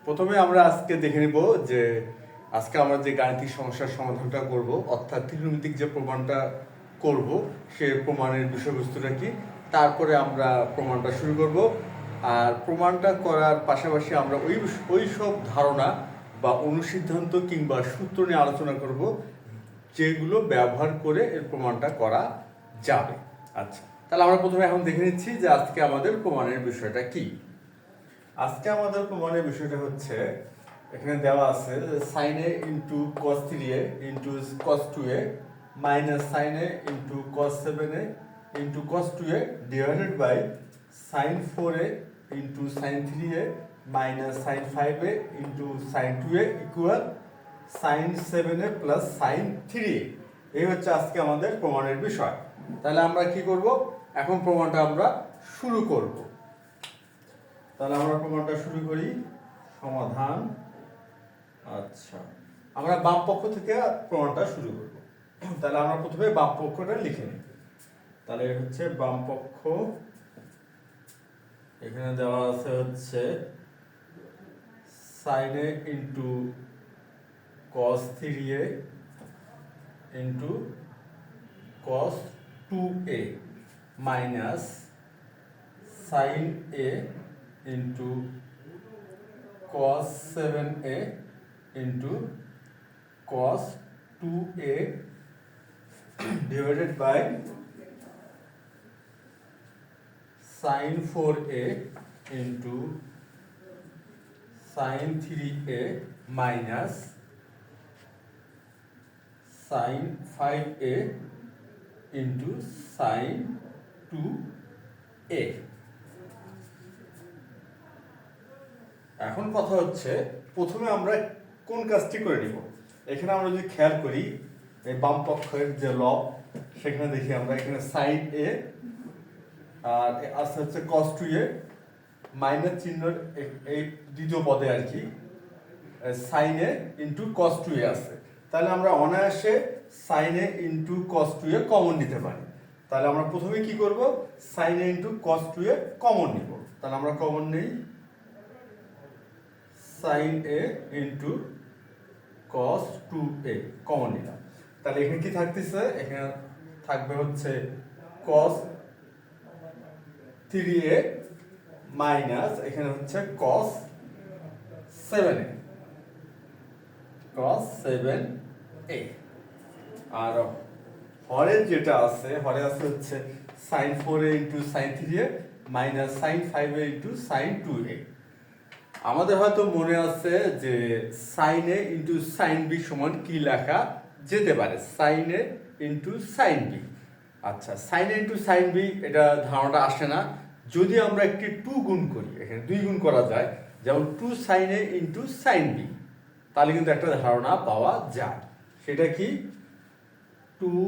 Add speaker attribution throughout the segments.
Speaker 1: প্রথমে আমরা আজকে দেখে নিব যে আজকে আমরা যে গাণিতিক সমস্যার সমাধানটা করব, অর্থাৎ ত্রিকোণমিতিক যে প্রমাণটা করব সে প্রমাণের বিষয়বস্তুটা কি। তারপরে আমরা প্রমাণটা শুরু করব। আর প্রমাণটা করার পাশাপাশি আমরা ওই সব ধারণা বা অনুসিদ্ধান্ত কিংবা সূত্র নিয়ে আলোচনা করব যেগুলো ব্যবহার করে এর প্রমাণটা করা যাবে। আচ্ছা, তাহলে আমরা প্রথমে এখন দেখে নিচ্ছি যে আজকে আমাদের প্রমাণের বিষয়টা কি। আজকে আমাদের প্রমাণের বিষয়টা হচ্ছে, এখানে দেওয়া আছে sin a into cos 3a into cos 2a minus sin a into cos 7a into cos 2a divided by sin 4a into sin 3a minus sin 5a into sin 2a equal sin 7a plus sin 3a। এই হচ্ছে আজকে আমাদের প্রমাণের বিষয়। তাহলে আমরা কি করব, এখন প্রমাণটা আমরা শুরু করব। তাহলে আমরা প্রমাণটা শুরু করি। সমাধান। আচ্ছা, আমরা বাম পক্ষ থেকে প্রমাণটা শুরু করব। তাহলে আমরা প্রথমে বাম পক্ষটা লিখে নিই। তাহলে হচ্ছে বাম পক্ষ, এখানে দেওয়া আছে হচ্ছে sin a into cos 3a into cos 2a minus sin a into cos 7a into cos 2a divided by sin 4a into sin 3a minus sin 5a into sin 2a। এখন কথা হচ্ছে, প্রথমে আমরা কোন কাজটি করে নিব। এখানে আমরা যদি খেয়াল করি, এই বাম পক্ষের যে লব, সেখানে দেখি আমরা এখানে sin a আর আছে হচ্ছে cos 2a, মাইনাস চিহ্ন এই দ্বিতীয় পদে আর কি sin a into cos 2a আছে। তাহলে আমরা অনায়াসে sin a into cos 2a common নিতে পারি। তাহলে আমরা প্রথমে কি করব, sin a into cos 2a common নিব। তাহলে আমরা কমন নেই, sin a into cos 2a common নিলাম। তাহলে এখানে কি থাকতেছে, এখানে থাকবে হচ্ছে cos 3a মাইনাস এখানে হচ্ছে cos 7a, cos 7a। আর হরের যেটা আছে, হরে আছে হচ্ছে sin 4a into sin 3a minus sin 5a into sin 2a। আমাদের হয়তো মনে আছে যে sin a into sin b সমান কি লেখা যেতে পারে, sin a into sin b। আচ্ছা, sin a into sin b এটা ধারণাটা আসে না যদি আমরা একটি 2 গুণ করি। এখানে 2 গুণ করা যায়, যেমন 2 sin a into sin b, তাহলে কিন্তু একটা ধারণা পাওয়া যায়। সেটা কি, 2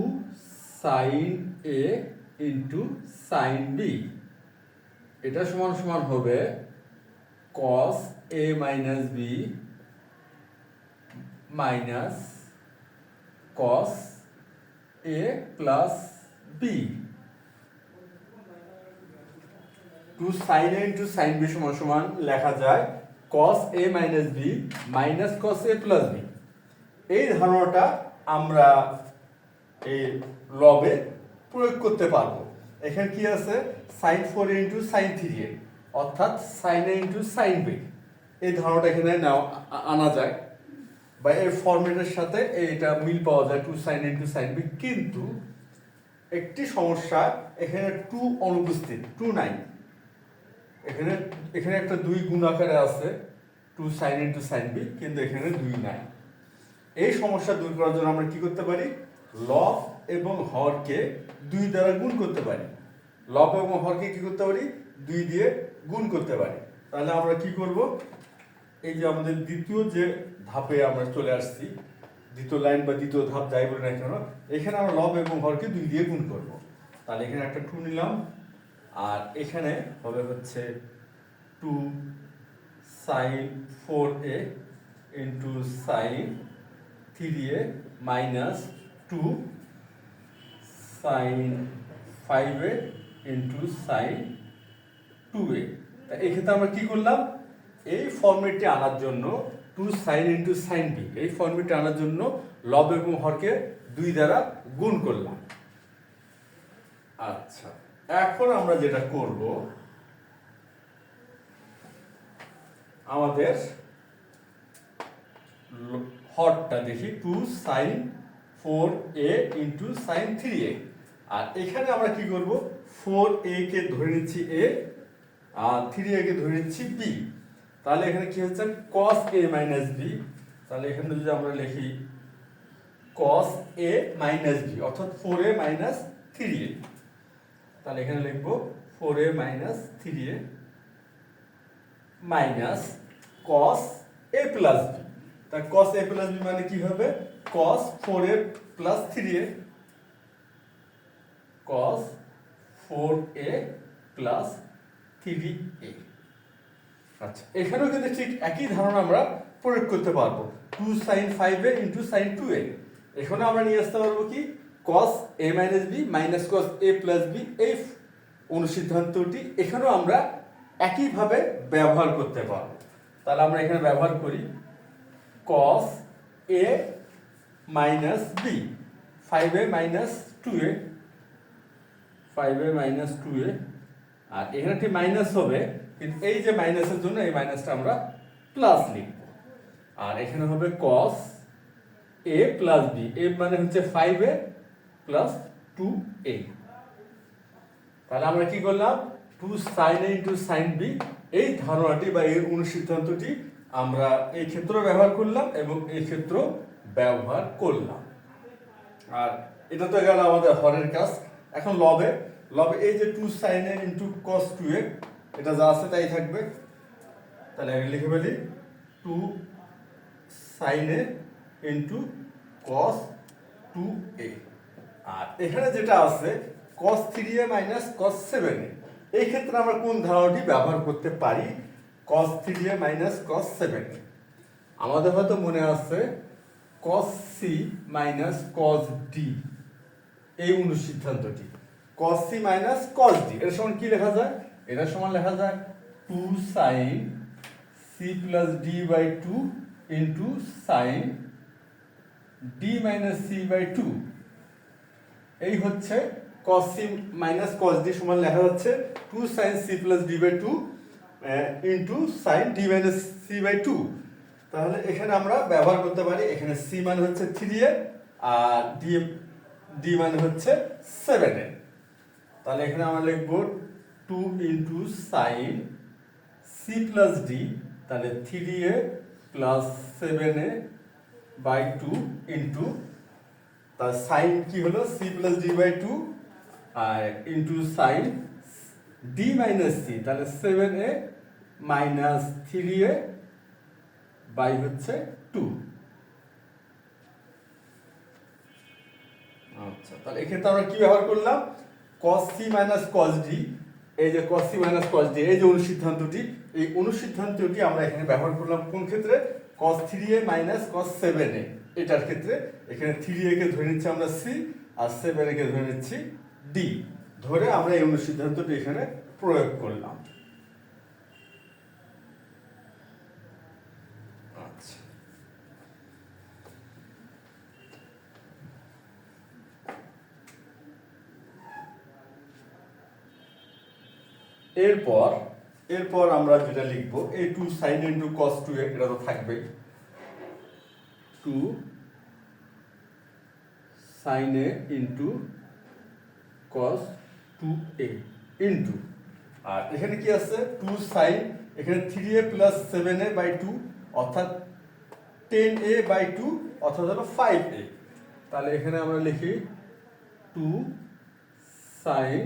Speaker 1: sin a into sin b, এটা সমান সমান হবে cos a minus b minus cos a plus b। 2 sin a into sin b সমান সমান লেখা যায় cos a minus b minus cos a plus b। এই ধারণাটা আমরা এই লবে প্রয়োগ করতে পারবো। এখানে কি আছে, sin 4a into sin 3a অর্থাৎ sin a into sin b। এই ধারণাটা এখানে আনা যায় বা এর ফরম্যাটের সাথে এটা মিল পাওয়া যায়, 2 sin a into sin b। কিন্তু একটি সমস্যা, এখানে 2 অনুপস্থিত, 2 নাই। এখানে একটা 2 গুণ আকারে আছে 2 sin a into sin b, কিন্তু এখানে 2 নাই। এই সমস্যা দূর করার জন্য আমরা কি করতে পারি, লব এবং হরকে 2 দ্বারা গুণ করতে পারি। লব এবং হরকে কি করতে পারি, 2 দিয়ে গুণ করতে পারি। তাহলে আমরা কি করব, এই যে আমাদের দ্বিতীয় যে ধাপে আমরা চলে আসছি, দ্বিতীয় লাইন বা দ্বিতীয় ধাপ যাই বলি না কেন, এখানে আমরা লব এবং হরকে 2 দিয়ে গুণ করব। তাহলে এখানে একটা 2 নিলাম, আর এখানে হবে হচ্ছে 2 sin 4a into sin 3a minus 2 sin 5a into sin 2a। এক্ষেত্রে আমরা কি করলাম, এই ফর্মেটে আনার জন্য two sine into sine b, এই ফর্মেটে আনার জন্য লব এবং হরকে 2 দ্বারা গুণ করলাম। আচ্ছা, এখন আমরা যেটা করব, আমাদের হরটা দেখি 2 sign 4a into sign 3a, আর এখানে আমরা কি করব, 4a কে ধরে নিচ্ছি a আর 3a কে ধরে নিচ্ছি b। তাহলে এখানে কি হচ্ছে cos a মাইনাস b, তাহলে এখানে যদি আমরা লিখি cos a মাইনাস b অর্থাৎ 4a মাইনাস 3a, তাহলে এখানে লিখবো 4a minus 3a minus cos a plus b। তা cos a প্লাস b মানে কি হবে, cos 4a plus 3a, cos 4a plus 3a। আচ্ছা, এখানেও কিন্তু ঠিক একই ধারণা আমরা প্রয়োগ করতে পারবো, 2 sin 5a into sin 2a। এখানে আমরা নিয়ে আসতে পারবো কি cos a minus b minus cos a plus b, এই অনুসিদ্ধান্তটি এখানেও আমরা একইভাবে ব্যবহার করতে পারবো। তাহলে আমরা এখানে ব্যবহার করি cos a minus b, 5a minus 2a, 5a minus 2a, আর এখানে একটি মাইনাস হবে, কিন্তু এই যে মাইনাসের জন্য এই মাইনাসটা আমরা প্লাস লিখব, আর এখানে হবে cos a plus b, a মানে হচ্ছে 5a প্লাস 2a। তাহলে আমরা কি করলাম, 2 sin a into sin b, এই ধারণাটি বা এই অনুসিদ্ধান্তটি আমরা এই ক্ষেত্রে ব্যবহার করলাম এবং এই ক্ষেত্রে ব্যবহার করলাম। আর এটা তো গেল আমাদের হরের কাজ। এখন লবে, লবে এই যে 2 sin a into cos 2a, এটা যা আছে তাই থাকবে। তাহলে আমি লিখে ফেলি 2 sin a into cos 2a, আর এখানে যেটা আছে cos 3a minus cos 7a, এই ক্ষেত্রে আমরা কোন ধারণাটি ব্যবহার করতে পারি, cos 3a minus cos 7a। আমাদের হয়তো মনে আছে cos c minus cos d, এই অনুসিদ্ধান্তটি cos c minus cos d, এর সমান কি লেখা যায়, এটা সমান লেখা যায় 2 sin c plus d by 2 into sin d minus c by 2। এই হচ্ছে cos c minus cos d সমান লেখা যাচ্ছে 2 sin c plus d by 2 into sin d minus c by 2। তাহলে এখানে আমরা ব্যবহার করতে পারি, এখানে c মানে হচ্ছে 3a আর d মানে হচ্ছে 7a। তাহলে এখানে আমরা লিখব 2 into sin c plus d, তাহলে 3a plus 7a by 2 into, তার সাইন কি হলো c প্লাস d বাই 2 আর into sine d minus c, তাহলে 7a মাইনাস 3a বাই হচ্ছে 2। আচ্ছা, তাহলে এক্ষেত্রে আমরা কি ব্যবহার করলাম, cos c minus cos d, এই যে cos c minus cos d, এই যে অনুসিদ্ধান্তটি, এই অনুসিদ্ধান্তটি আমরা এখানে ব্যবহার করলাম কোন ক্ষেত্রে, cos 3a minus cos 7a, এটার ক্ষেত্রে। এখানে 3a কে ধরে নিচ্ছি আমরা c আর 7a কে ধরে নিচ্ছি d, ধরে আমরা এই অনুসিদ্ধান্তটি এখানে প্রয়োগ করলাম। আচ্ছা, এরপর আমরা যেটা লিখব, এই 2 sin ইন্টু cos 2a, এটা তো থাকবেই, 2 sin a into cos 2a into, আর এখানে কি আছে 2 sin, এখানে 3a প্লাস 7a বাই 2 অর্থাৎ 10a বাই 2 অর্থাৎ হলো 5a। তাহলে এখানে আমরা লিখি 2 sin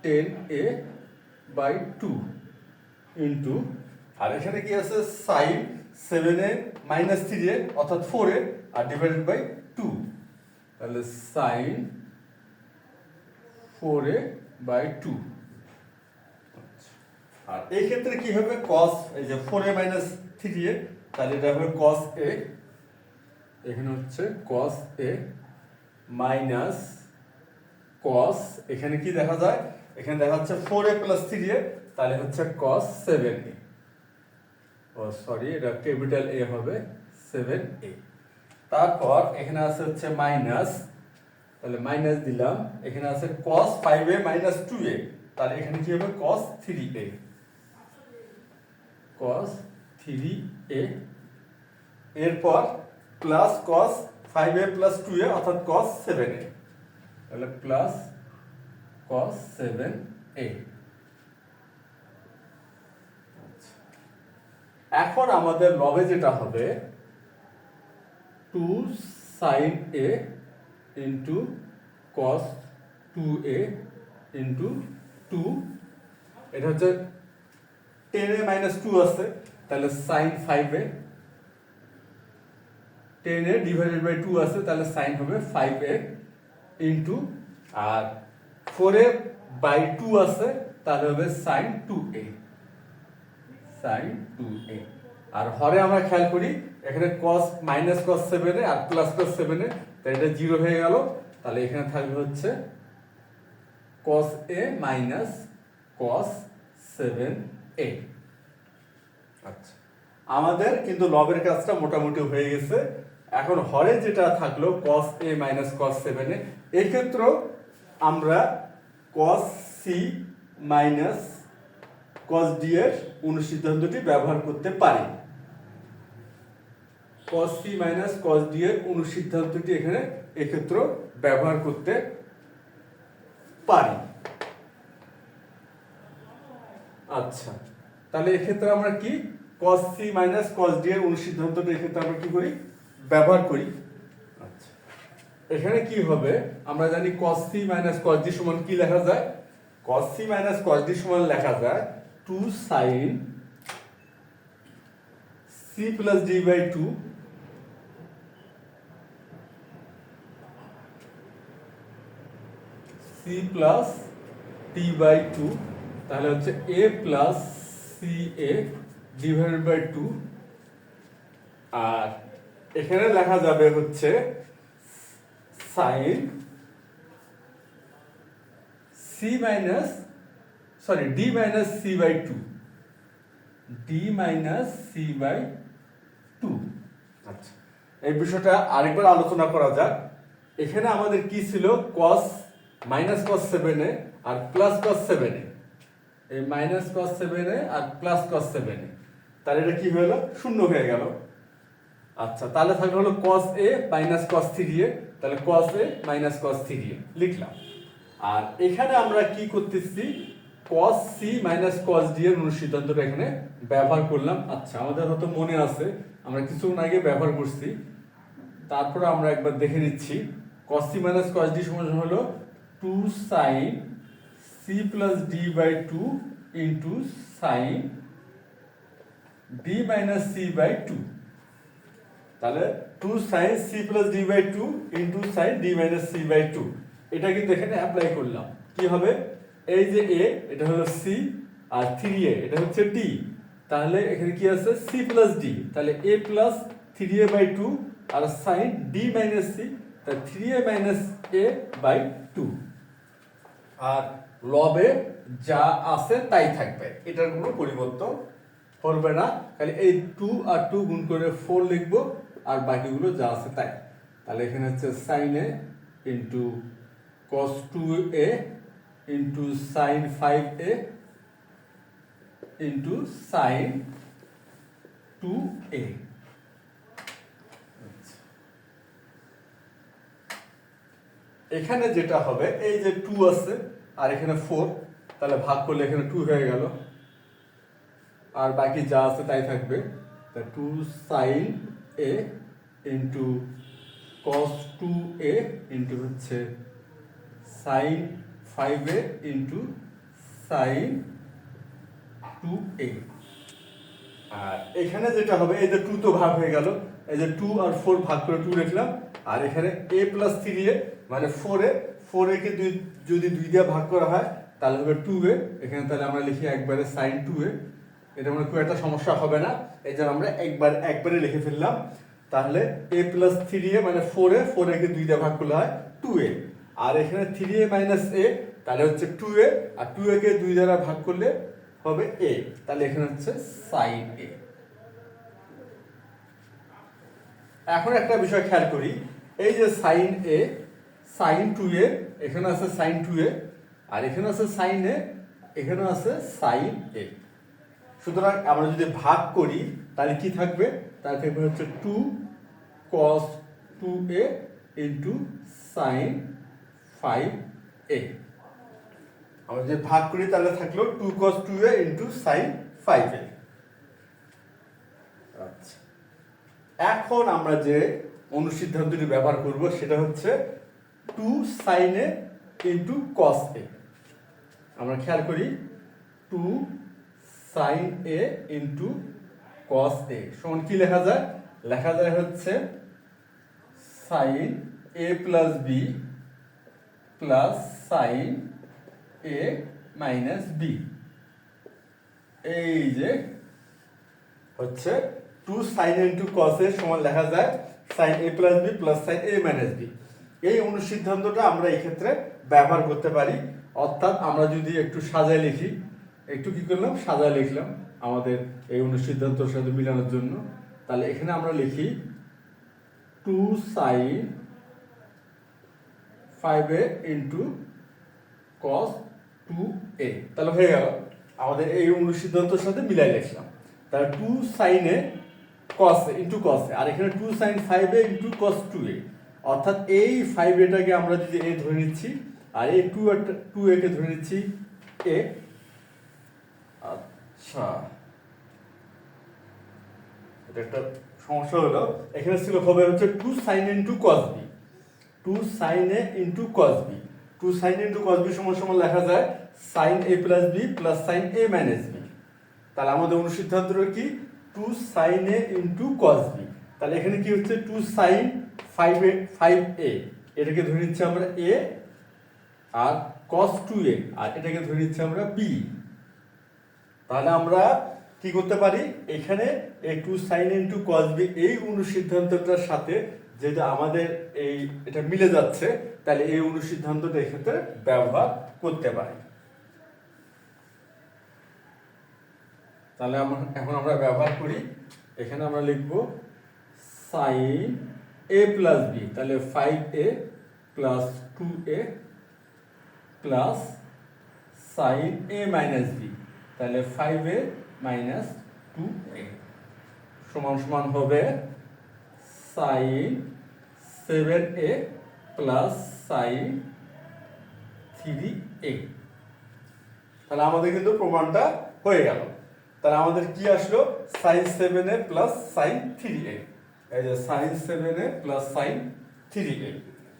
Speaker 1: 10a বাই 2 ইন্টু, আর এখানে কি আছে sin 7a মাইনাস 3a অর্থাৎ 4a আর ডিভাইডেড বাই 2, তাহলে sin 4a বাই 2। আর এই ক্ষেত্রে কি হবে, cos, এই যে 4a মাইনাস 3a, তাহলে এটা হবে cos a, এখানে হচ্ছে cos a মাইনাস cos, এখানে কি দেখা যায়, এখানে দেখা যাচ্ছে 4a প্লাস 3a, তাহলে হচ্ছে cos 7a, ও সরি এটা ক্যাপিটাল A হবে 7a। তারপর এখানে আছে হচ্ছে মাইনাস, তাহলে মাইনাস দিলাম, এখানে আছে cos 5a minus 2a, তাহলে এখানে কি হবে cos 3a, cos 3a, এরপর plus cos 5a plus 2a অর্থাৎ cos 7a, তাহলে প্লাস cos 7a। এখন আমাদের লবে যেটা হবে 2 sin a into cos 2a into 2, এটা হচ্ছে 10a minus 2 আছে, তাহলে sin 5a, 10a divided by 2 আছে, তাহলে sin হবে 5a into, R 4a by 2 আছে, তাহলে হবে sin 2a, sin 2a। আর হরে আমরা খেয়াল করি এখানে cos minus cos 7a আর plus cos 7a, তাই এটা 0 হয়ে গেল, তাহলে এখানে থাকবে হচ্ছে cos a minus cos 7a। আচ্ছা, আমাদের কিন্তু লবের কাজটা মোটামুটি হয়ে গেছে। এখন হরে যেটা থাকলো cos a minus cos 7a, এই ক্ষেত্রেও আমরা cos c minus cos d এর অনুসিদ্ধান্তটি ব্যবহার করতে পারি। cos c minus cos d এর অনুসিদ্ধান্তটি এখানে এক্ষেত্রে ব্যবহার করতে পারি। আচ্ছা, তাহলে এক্ষেত্রে আমরা কি cos c minus cos d এর অনুসিদ্ধান্তটি এক্ষেত্রে আমরা কি করি, ব্যবহার করি। আচ্ছা, এখানে কি হবে আমরা জানি cos c minus cos d সমান কি লেখা যায়, cos c minus cos d সমান লেখা যায় 2 sin c plus d by 2 c plus d by 2, তাহলে হচ্ছে a plus ca divided by 2, আর এখানে লেখা যাবে হচ্ছে sin c minus d minus c by 2, d minus c by 2। আচ্ছা, এই বিষয়টা আরেকবার আলোচনা করা যাক। এখানে আমাদের কি ছিল cos minus cos 7a আর plus cos 7a, এই minus cos 7a আর plus cos 7a, তাহলে এটা কি হলো, শূন্য হয়ে গেল। আচ্ছা, তাহলে থাকলো হলো cos a minus cos 3a, তাহলে cos a minus cos 3a লিখলাম। আর এখানে আমরা কি করতেছি, cos c minus cos d এর অনুসিদ্ধান্তটা এখানে ব্যবহার করলাম। আচ্ছা, আমাদের হয়তো মনে আছে আমরা কিছুক্ষণ আগে ব্যবহার করছি, তারপর আমরা একবার দেখে নিচ্ছি। cos c minus cos d সমান হলো 2 sin c plus d by 2 into sin d minus c by 2, তাহলে 2 sin c plus d by 2 into sin d minus c by 2, এটা কিন্তু এখানে অ্যাপ্লাই করলাম। কি হবে, এই যে a এটা হলো c আর 3a এটা হচ্ছে d, তাহলে এখানে কি আছে c plus d, তাহলে a plus 3a by 2 R sin d minus c, তাহলে 3a minus a by 2। আর লবে যা আছে তাই থাকবে, এটার কোনো পরিবর্তন করবে না, খালি এই 2 আর 2 গুণ করে 4 লিখবো, আর বাকিগুলো যা আছে তাই। তাহলে এখানে হচ্ছে sin a into cos 2a into sin 5a into sin 2a। এখানে যেটা হবে এই যে 2 আছে আর এখানে 4, তাহলে ভাগ করলে এখানে 2 হয়ে গেল, আর বাকি যা আছে তাই থাকবে। তা 2 sin a into cos 2a into হচ্ছে sin 5a into sin 2a। আর এখানে যেটা হবে এই যে 2 তো ভাগ হয়ে গেল, এই যে 2 আর 4 ভাগ করে 2 লিখলাম, আর এখানে a plus 3a মানে 4a কে যদি 2 দিয়ে ভাগ করা হয় তাহলে হবে 2a, এখানে তাহলে আমরা লিখি একবারে sin 2a, এটা মানে খুব একটা সমস্যা হবে না, এই জন্য আমরা একবারে লিখে ফেললাম। তাহলে a plus 3a মানে 4a কে 2 দিয়ে ভাগ করলে হয় 2a, আর এখানে 3a minus a তাহলে হচ্ছে 2a, আর 2a কে 2 দ্বারা ভাগ করলে হবে এ, তাহলে এখানে হচ্ছে সাইন এ। এখন একটা বিষয় খেয়াল করি, এই যে সাইন এ, সাইন 2a, এখানে আছে সাইন 2a, আর এখানে আছে সাইন এ, এখানে আছে সাইন এ। সুতরাং আমরা যদি ভাগ করি তাহলে কি থাকবে, তাহলে থাকবে হচ্ছে 2 cos 2a into sign 5a। আমরা যদি ভাগ করি তাহলে থাকলো 2 cos 2a into sign 5a। আচ্ছা, এখন আমরা যে অনুসিদ্ধান্তটি ব্যবহার করব সেটা হচ্ছে 2 sin a into cos a। আমরা খেয়াল করি 2 sin a into cos a সমান কি লেখা যায়, লেখা যায় হচ্ছে sin a plus b plus sin a minus b। এই যে হচ্ছে 2 sin a into cos a সমান লেখা যায় sin a plus b plus sin a minus b। এই অনুসিদ্ধান্তটা আমরা এই ক্ষেত্রে ব্যবহার করতে পারি। অর্থাৎ আমরা যদি একটু সাজায় লিখি, একটু কি করলাম, সাজায় লিখলাম আমাদের এই অনুসিদ্ধান্তর সাথে মিলানোর জন্য। তাহলে এখানে আমরা লিখি 2 sin 5a into cos 2a। তাহলে হয়ে গেল আমাদের এই অনুসিদ্ধান্তর সাথে মিলাই লিখলাম। তাহলে 2 sin a cos a into cos a, আর এখানে 2 sin 5a into cos 2a। অর্থাৎ এই 5aটাকে আমরা যদি a ধরে নিচ্ছি আর এই 2a কে ধরে নিচ্ছি a। আচ্ছা, এটা একটা সমস্যা হলো, এখানে ছিল হবে হচ্ছে 2 sin a into cos b, 2 sin a into cos b। 2 sin a into cos b সমান সমান লেখা যায় sin a plus b plus sin a minus b। তাহলে আমাদের অনুসিদ্ধান্তটা কি, 2 sin a into cos b। তাহলে এখানে কি হচ্ছে 2 sin 5a, এটাকে ধরে নিচ্ছি আমরা a, আর cos 2a, আর এটাকে ধরে নিচ্ছি আমরা b। তাহলে আমরা কি করতে পারি, এখানে এই 2 sin a into cos b এই অনুসিদ্ধান্তটার সাথে যেটা আমাদের এটা মিলে যাচ্ছে, তাহলে এই অনুসিদ্ধান্তটা এক্ষেত্রে ব্যবহার করতে পারি। তাহলে এখন আমরা ব্যবহার করি, এখানে আমরা লিখব sin a প্লাস b, তাহলে 5a plus 2a plus sin a minus b, তাহলে 5a মাইনাস 2a সমান সমান হবে sin 7a plus sin 3a। তাহলে আমাদের কিন্তু প্রমাণটা হয়ে গেল। তাহলে আমাদের কি আসলো, sin 7a plus sin 3a। এই যে sin 7a plus sin 3a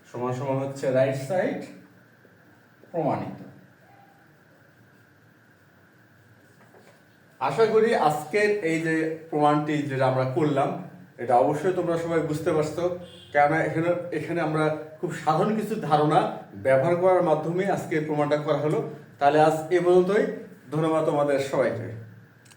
Speaker 1: সমান সমান হচ্ছে রাইট সাইড প্রমাণিত। আশা করি আজকের এই যে প্রমাণটি যেটা আমরা করলাম এটা অবশ্যই তোমরা সবাই বুঝতে পারছো, কেননা এখানে আমরা খুব সাধারণ কিছু ধারণা ব্যবহার করার মাধ্যমে আজকে প্রমাণটা করা হলো। তাহলে আজ এ পর্যন্তই, ধন্যবাদ তোমাদের সবাইকে।